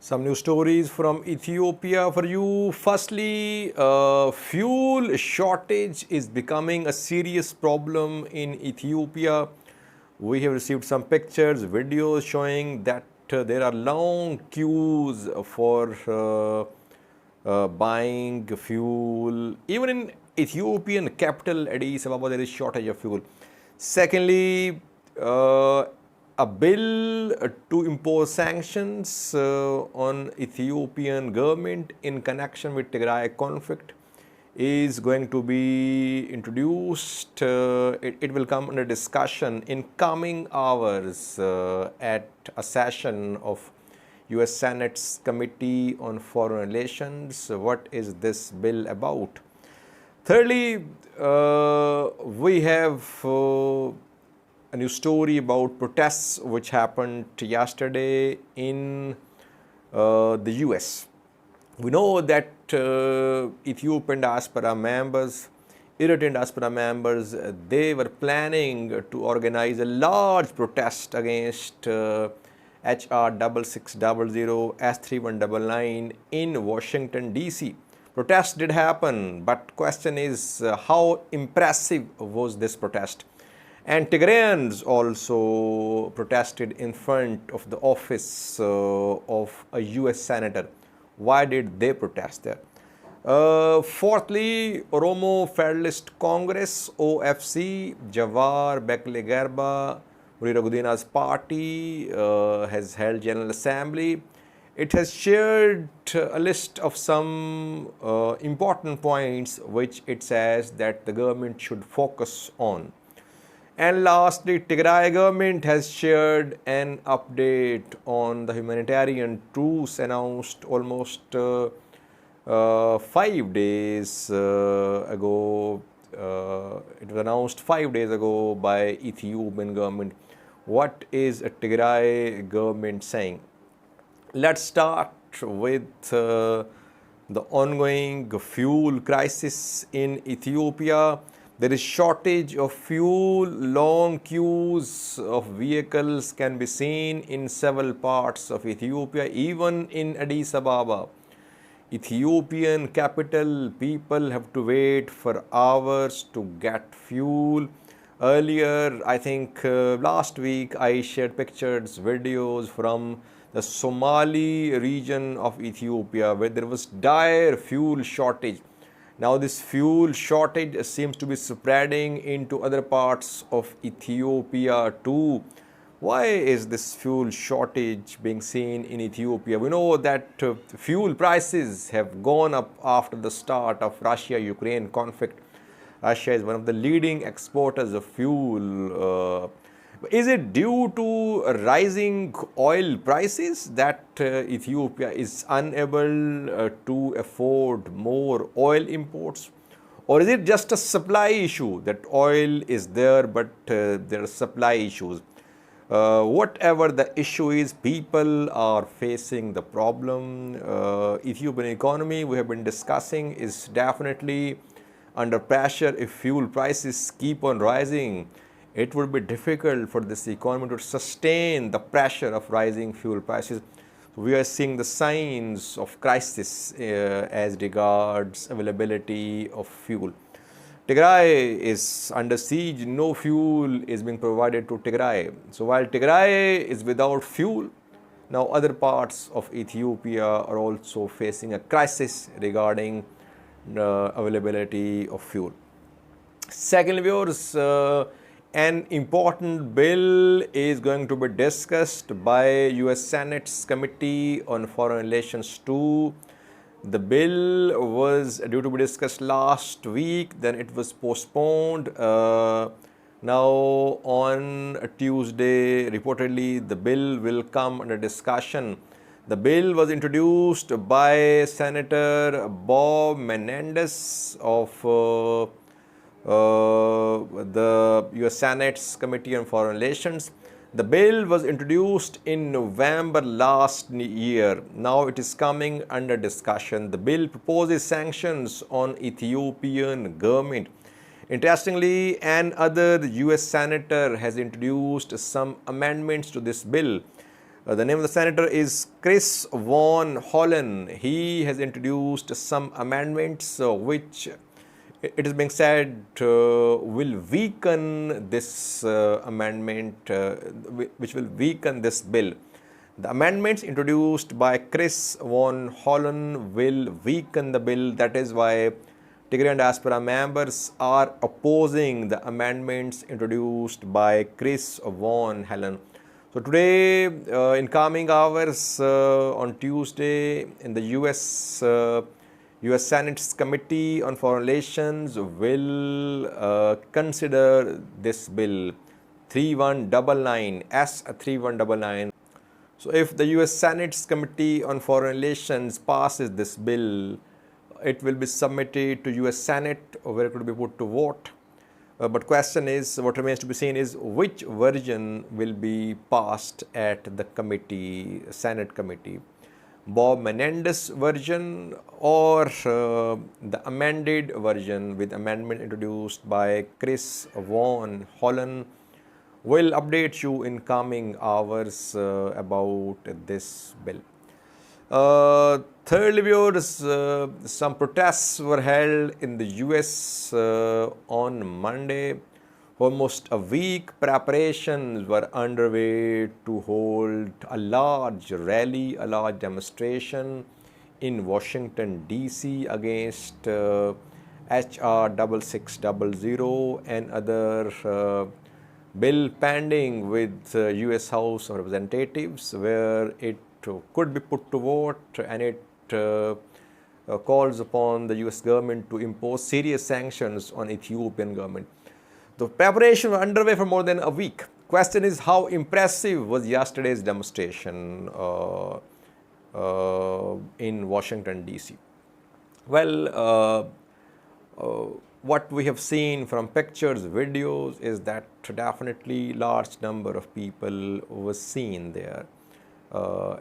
Some news stories from Ethiopia for you. Firstly, fuel shortage is becoming a serious problem in Ethiopia. We have received some pictures, videos showing that there are long queues for buying fuel. Even in Ethiopian capital Addis Ababa, there is shortage of fuel. Secondly, a bill to impose sanctions on Ethiopian government in connection with Tigray conflict is going to be introduced. It will come under discussion in coming hours at a session of US Senate's Committee on Foreign Relations. What is this bill about? Thirdly, we have a new story about protests which happened yesterday in the US. We know that Ethiopian diaspora members, Eritrean diaspora members, they were planning to organize a large protest against HR 6600 S3199 in Washington DC. Protests did happen, but question is how impressive was this protest? And Tigrayans also protested in front of the office of a US senator. Why did they protest there? Fourthly, Oromo Congress OFC, Jawar Bekle Garba, Ragudina's party has held General Assembly. It has shared a list of some important points which it says that the government should focus on. And lastly, Tigray government has shared an update on the humanitarian truce announced almost 5 days ago. It was announced 5 days ago by Ethiopian government. What is a Tigray government saying? Let's start with the ongoing fuel crisis in Ethiopia. There is shortage of fuel, long queues of vehicles can be seen in several parts of Ethiopia, even in Addis Ababa. Ethiopian capital, people have to wait for hours to get fuel. Earlier, I think last week, I shared pictures, videos from the Somali region of Ethiopia where there was dire fuel shortage. Now this fuel shortage seems to be spreading into other parts of Ethiopia too. Why is this fuel shortage being seen in Ethiopia? We know that fuel prices have gone up after the start of Russia-Ukraine conflict. Russia is one of the leading exporters of fuel. Is it due to rising oil prices that Ethiopia is unable to afford more oil imports? Or is it just a supply issue that oil is there but there are supply issues? Whatever the issue is, people are facing the problem. Ethiopian economy, we have been discussing, is definitely under pressure. If fuel prices keep on rising, it would be difficult for this economy to sustain the pressure of rising fuel prices. We are seeing the signs of crisis as regards availability of fuel. Tigray is under siege, no fuel is being provided to Tigray. So while Tigray is without fuel, now other parts of Ethiopia are also facing a crisis regarding availability of fuel. Second, viewers, an important bill is going to be discussed by US Senate's Committee on Foreign Relations too. The bill was due to be discussed last week, then it was postponed. Now on Tuesday, reportedly, the bill will come under discussion. The bill was introduced by Senator Bob Menendez of the US Senate's Committee on Foreign Relations. The bill was introduced in November last year. Now it is coming under discussion. The bill proposes sanctions on Ethiopian government. Interestingly, another US senator has introduced some amendments to this bill. The name of the senator is Chris Van Hollen. He has introduced some amendments which it is being said will weaken this amendment, which will weaken this bill. The amendments introduced by Chris Van Hollen will weaken the bill. That is why Tigrayan Diaspora members are opposing the amendments introduced by Chris Van Hollen. So today, in coming hours on Tuesday, in the US Senate's Committee on Foreign Relations will consider this bill 3199 S 3199. So if the US Senate's Committee on Foreign Relations passes this bill, it will be submitted to US Senate where it will be put to vote. But question is, what remains to be seen is which version will be passed at the committee, Senate committee. Bob Menendez version or the amended version with amendment introduced by Chris Van Hollen. Will update you in coming hours about this bill. Thirdly, viewers, some protests were held in the US on Monday. Almost a week, preparations were underway to hold a large rally, a large demonstration in Washington, D.C. against HR 6600 and other bill pending with US House of Representatives, where it could be put to vote, and it calls upon the US government to impose serious sanctions on Ethiopian government. The preparation was underway for more than a week. Question is, how impressive was yesterday's demonstration in Washington, D.C.? Well, what we have seen from pictures, videos is that definitely large number of people were seen there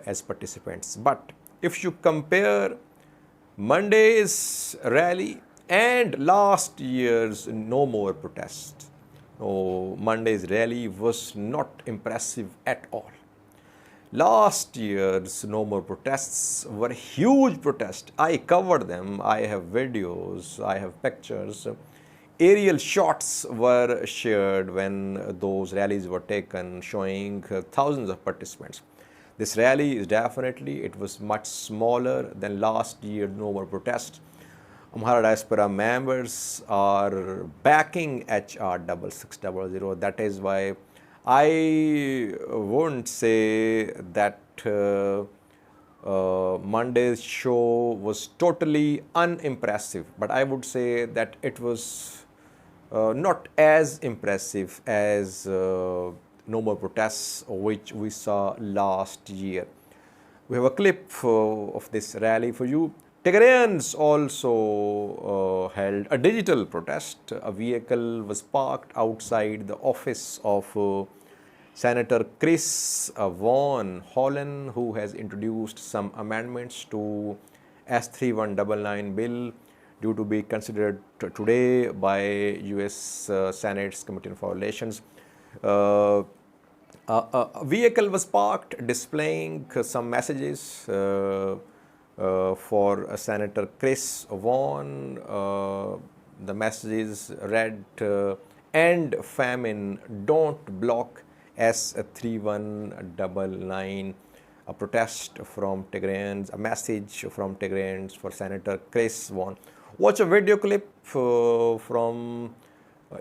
as participants. But if you compare Monday's rally and last year's No More protest, Monday's rally was not impressive at all. Last year's No More protests were huge protests. I covered them. I have videos, I have pictures. Aerial shots were shared when those rallies were taken, showing thousands of participants. This rally is definitely, it was much smaller than last year's No More protest. Amhara Diaspora members are backing HR 6600. That is why I won't say that Monday's show was totally unimpressive, but I would say that it was not as impressive as No More protests which we saw last year. We have a clip of this rally for you. Tigrayans also held a digital protest. A vehicle was parked outside the office of Senator Chris Van Hollen, who has introduced some amendments to S3199 bill due to be considered today by US Senate's Committee on Foreign Relations. A vehicle was parked displaying some messages for Senator Chris Van. The messages read, "End famine, don't block S3199, a protest from Tigrayans, a message from Tigrayans for Senator Chris Van." Watch a video clip from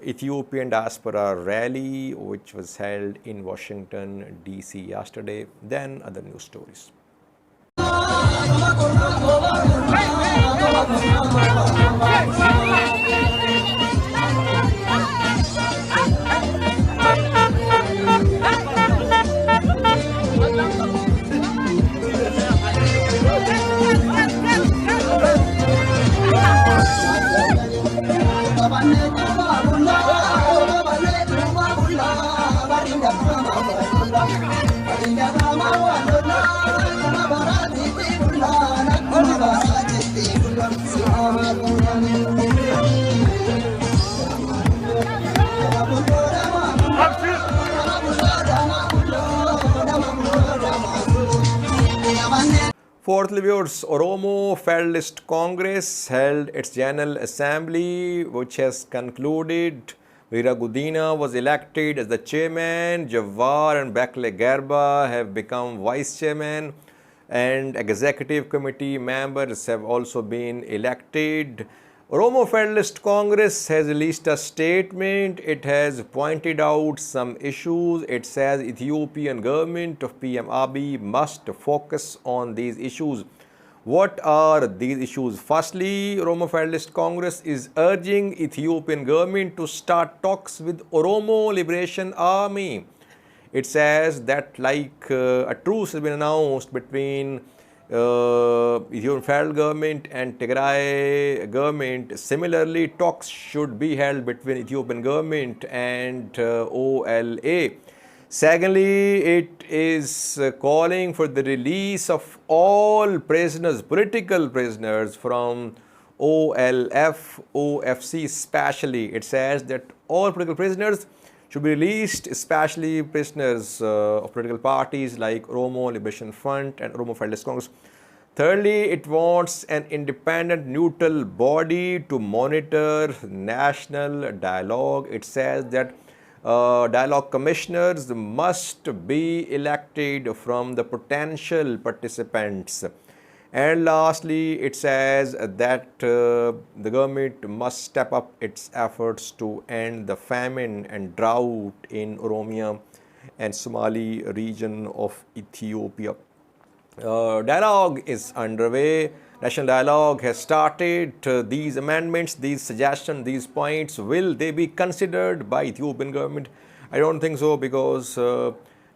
Ethiopian Diaspora rally which was held in Washington, D.C. yesterday, then other news stories. Fourthly, viewers, Oromo Federalist Congress held its General Assembly, which has concluded. Veera Gudina was elected as the chairman. Jawar and Bekle Garba have become vice chairman, and executive committee members have also been elected. Oromo Federalist Congress has released a statement. It has pointed out some issues. It says Ethiopian government of PM Abiy must focus on these issues. What are these issues? Firstly, Oromo Federalist Congress is urging Ethiopian government to start talks with Oromo Liberation Army. It says that a truce has been announced between Ethiopian federal government and Tigray government. Similarly, talks should be held between Ethiopian government and OLA. Secondly, it is calling for the release of all prisoners, political prisoners from OLF, OFC especially. It says that all political prisoners should be released, especially prisoners of political parties like Oromo Liberation Front and Oromo Federalist Congress. Thirdly, it wants an independent, neutral body to monitor national dialogue. It says that dialogue commissioners must be elected from the potential participants. And lastly, it says that the government must step up its efforts to end the famine and drought in Oromia and Somali region of Ethiopia. Dialogue is underway. National dialogue has started. These amendments, these suggestions, these points, will they be considered by Ethiopian government? I don't think so, because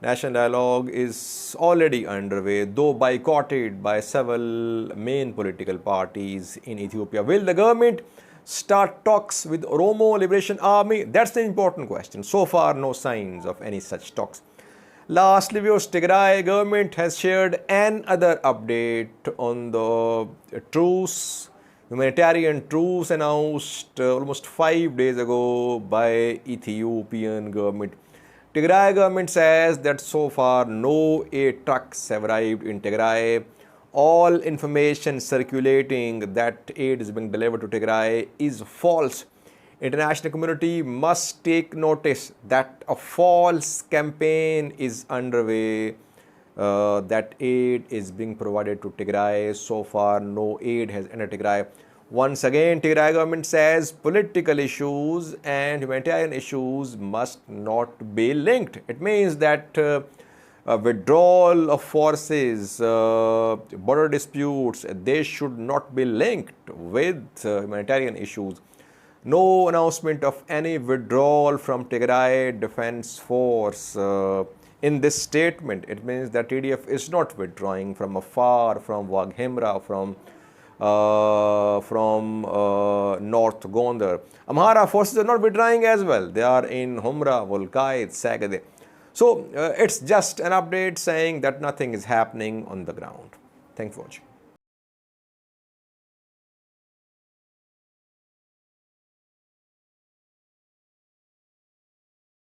national dialogue is already underway, though boycotted by several main political parties in Ethiopia. Will the government start talks with Oromo Liberation Army? That's the important question. So far, no signs of any such talks. Lastly, viewers, Tigray government has shared another update on the truce, humanitarian truce announced almost 5 days ago by Ethiopian government. Tigray government says that so far no aid trucks have arrived in Tigray. All information circulating that aid is being delivered to Tigray is false. International community must take notice that a false campaign is underway, that aid is being provided to Tigray. So far, no aid has entered Tigray. Once again, Tigray government says political issues and humanitarian issues must not be linked. It means that withdrawal of forces, border disputes, they should not be linked with humanitarian issues. No announcement of any withdrawal from Tigray Defense Force in this statement. It means that TDF is not withdrawing from afar, from Waghimra, from North Gondar. Amhara forces are not withdrawing as well. They are in Humra, Volkait, Sagade. So it's just an update saying that nothing is happening on the ground. Thanks for watching.